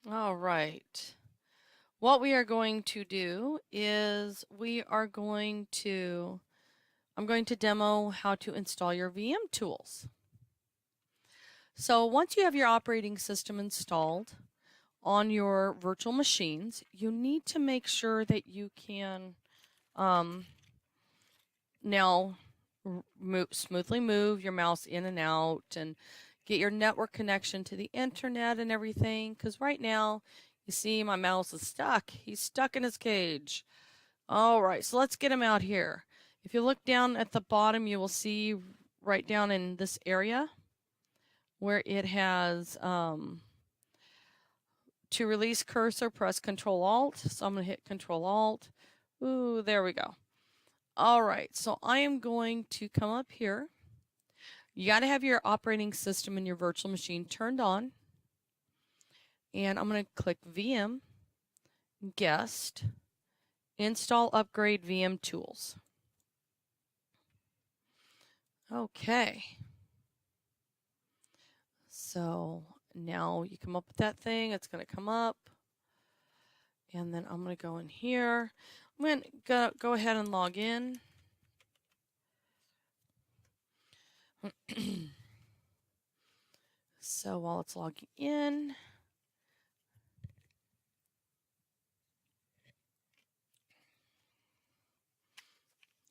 All right. What we are going to do is I'm going to demo how to install your VM tools. So once you have your operating system installed on your virtual machines, you need to make sure that you can um, now smoothly move your mouse in and out and get your network connection to the internet and everything. Because right now, you see my mouse is stuck. He's stuck in his cage. All right, so let's get him out here. If you look down at the bottom, you will see right down in this area where it has to release cursor, press Control Alt. So I'm going to hit Control Alt. Ooh, there we go. All right, so I am going to come up here. You got to have your operating system in your virtual machine turned on. And I'm going to click VM, Guest, Install Upgrade VM Tools. Okay. So now you come up with that thing. It's going to come up. And then I'm going to go in here. I'm going to go ahead and log in. So while it's logging in,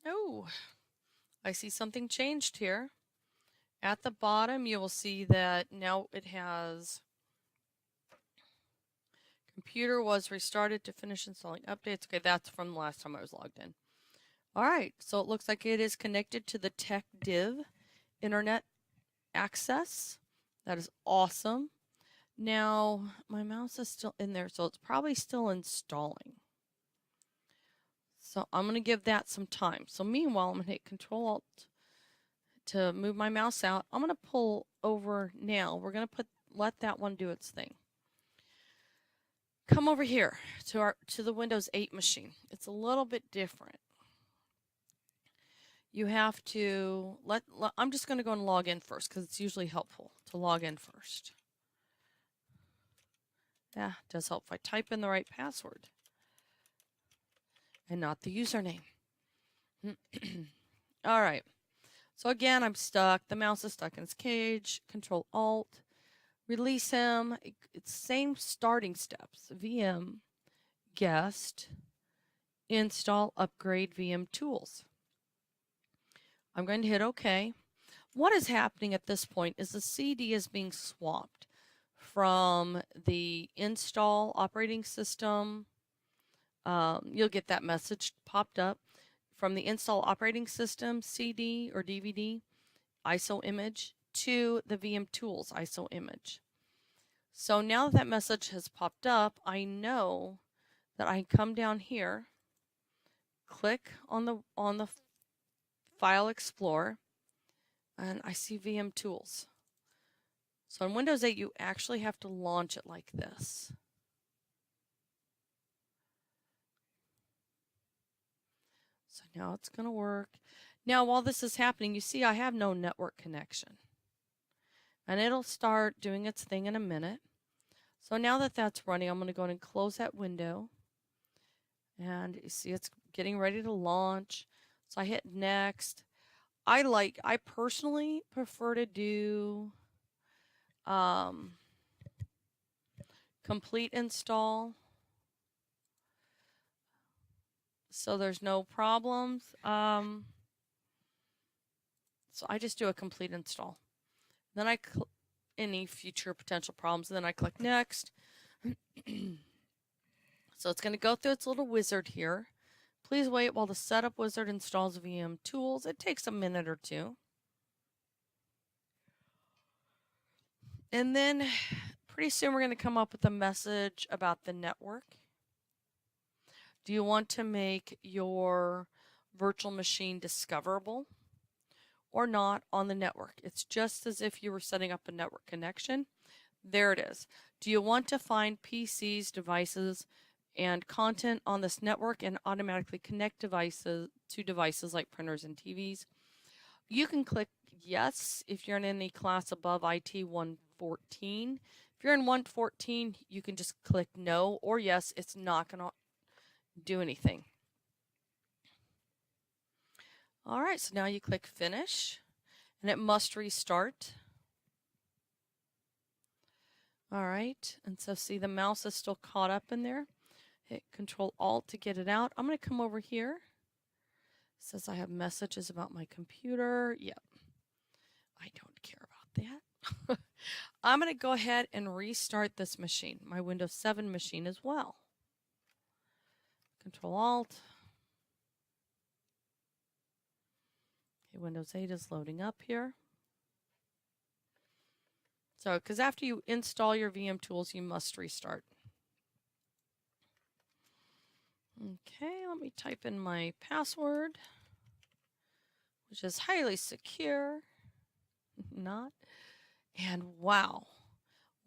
oh, I see something changed here. At the bottom, you will see that now it has computer was restarted to finish installing updates. Okay, that's from the last time I was logged in. All right, so it looks like it is connected to the TechDiv internet access. That is awesome. Now, my mouse is still in there, so it's probably still installing. So I'm going to give that some time. So meanwhile, I'm going to hit Control Alt to move my mouse out. I'm going to pull over now. We're going to let that one do its thing. Come over here to the Windows 8 machine. It's a little bit different. You have to I'm just going to go and log in first because it's usually helpful to log in first. Yeah, it does help if I type in the right password and not the username. All right. So again, I'm stuck. The mouse is stuck in its cage. Control Alt. Release him. It's same starting steps. VM, guest, install, upgrade VM tools. I'm going to hit OK. What is happening at this point is the CD is being swapped from the install operating system. You'll get that message popped up from the install operating system CD or DVD ISO image to the VM tools ISO image. So now that message has popped up, I know that I can come down here, click on the File Explorer, and I see VM tools. So in Windows 8, you actually have to launch it like this. So now it's going to work. Now, while this is happening, you see I have no network connection. And it'll start doing its thing in a minute. So now that that's running, I'm going to go ahead and close that window. And you see it's getting ready to launch. So I hit next. I personally prefer to do complete install. So there's no problems. So I just do a complete install. Then I any future potential problems, and then I click next. So it's going to go through its little wizard here. Please wait while the setup wizard installs VM tools. It takes a minute or two. And then pretty soon we're going to come up with a message about the network. Do you want to make your virtual machine discoverable or not on the network? It's just as if you were setting up a network connection. There it is. Do you want to find PCs, devices, and content on this network and automatically connect devices to devices like printers and TVs? You can click yes if you're in any class above IT 114. If If you're in 1.14, you can just click no or yes. It's not going to do anything. All right, so now you click finish, and it must restart. All right, and so see the mouse is still caught up in there. Hit Control-Alt to get it out. I'm going to come over here. It says I have messages about my computer. Yep, I don't care about that. I'm going to go ahead and restart this machine, my Windows 7 machine as well. Control-Alt. Okay, Windows 8 is loading up here. So, because after you install your VM tools, you must restart. Okay, let me type in my password, which is highly secure. Not. And wow,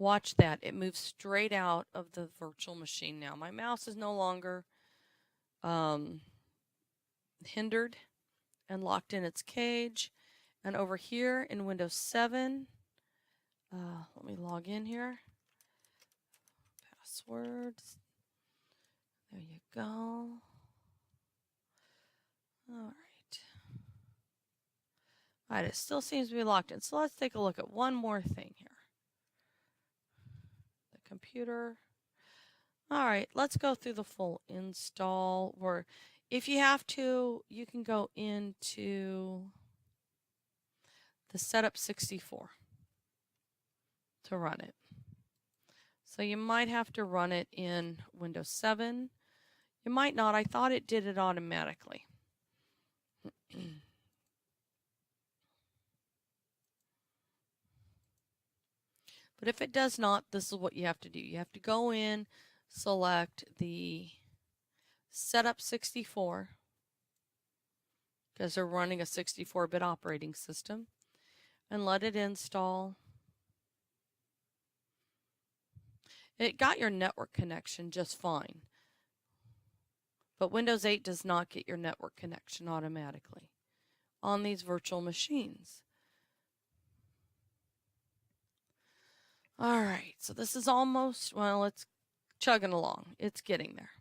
watch that. It moves straight out of the virtual machine now. My mouse is no longer hindered and locked in its cage. And over here in Windows 7, let me log in here. Passwords. There you go. All right, it still seems to be locked in. So let's take a look at one more thing here. The computer. All right, let's go through the full install. Or if you have to, you can go into the Setup 64 to run it. So you might have to run it in Windows 7. You might not. I thought it did it automatically. But if it does not, this is what you have to do. You have to go in, select the Setup 64, because they're running a 64-bit operating system, and let it install. It got your network connection just fine, but Windows 8 does not get your network connection automatically on these virtual machines. All right, so this is almost, well, it's chugging along. It's getting there.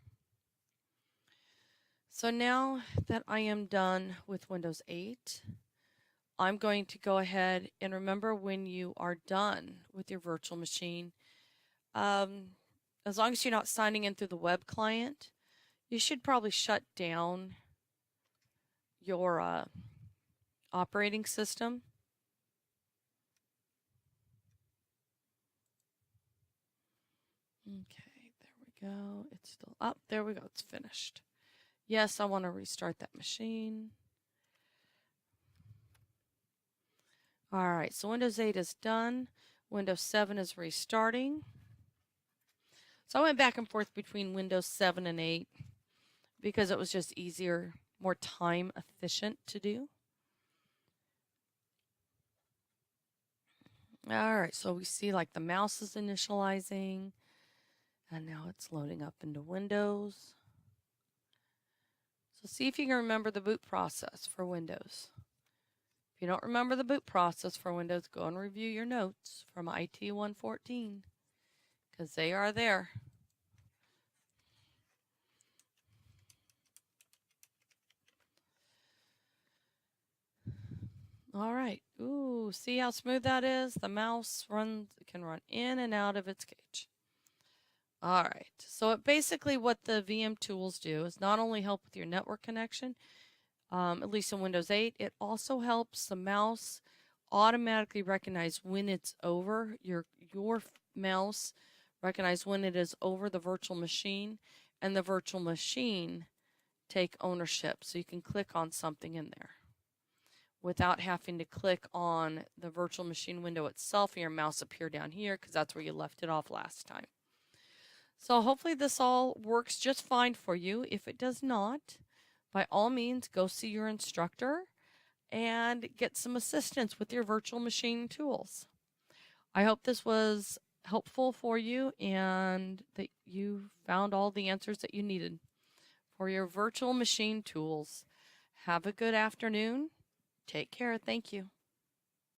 So now that I am done with Windows 8, I'm going to go ahead and remember, when you are done with your virtual machine, as long as you're not signing in through the web client, you should probably shut down your operating system. Okay, there we go. It's still up. There we go. It's finished. Yes, I want to restart that machine. All right, so Windows 8 is done. Windows 7 is restarting. So I went back and forth between Windows 7 and 8 because it was just easier, more time efficient to do. All right, so we see like the mouse is initializing, and now it's loading up into Windows. So see if you can remember the boot process for Windows. If you don't remember the boot process for Windows, go and review your notes from IT 114, because they are there. All right. Ooh, see how smooth that is? The mouse can run in and out of its cage. All right. So basically what the VM tools do is not only help with your network connection, at least in Windows 8, it also helps the mouse automatically recognize when it's over. Your mouse recognize when it is over the virtual machine, and the virtual machine take ownership. So you can click on something in there without having to click on the virtual machine window itself, and your mouse appear down here because that's where you left it off last time. So hopefully this all works just fine for you. If it does not, by all means, go see your instructor and get some assistance with your virtual machine tools. I hope this was helpful for you and that you found all the answers that you needed for your virtual machine tools. Have a good afternoon. Take care. Thank you.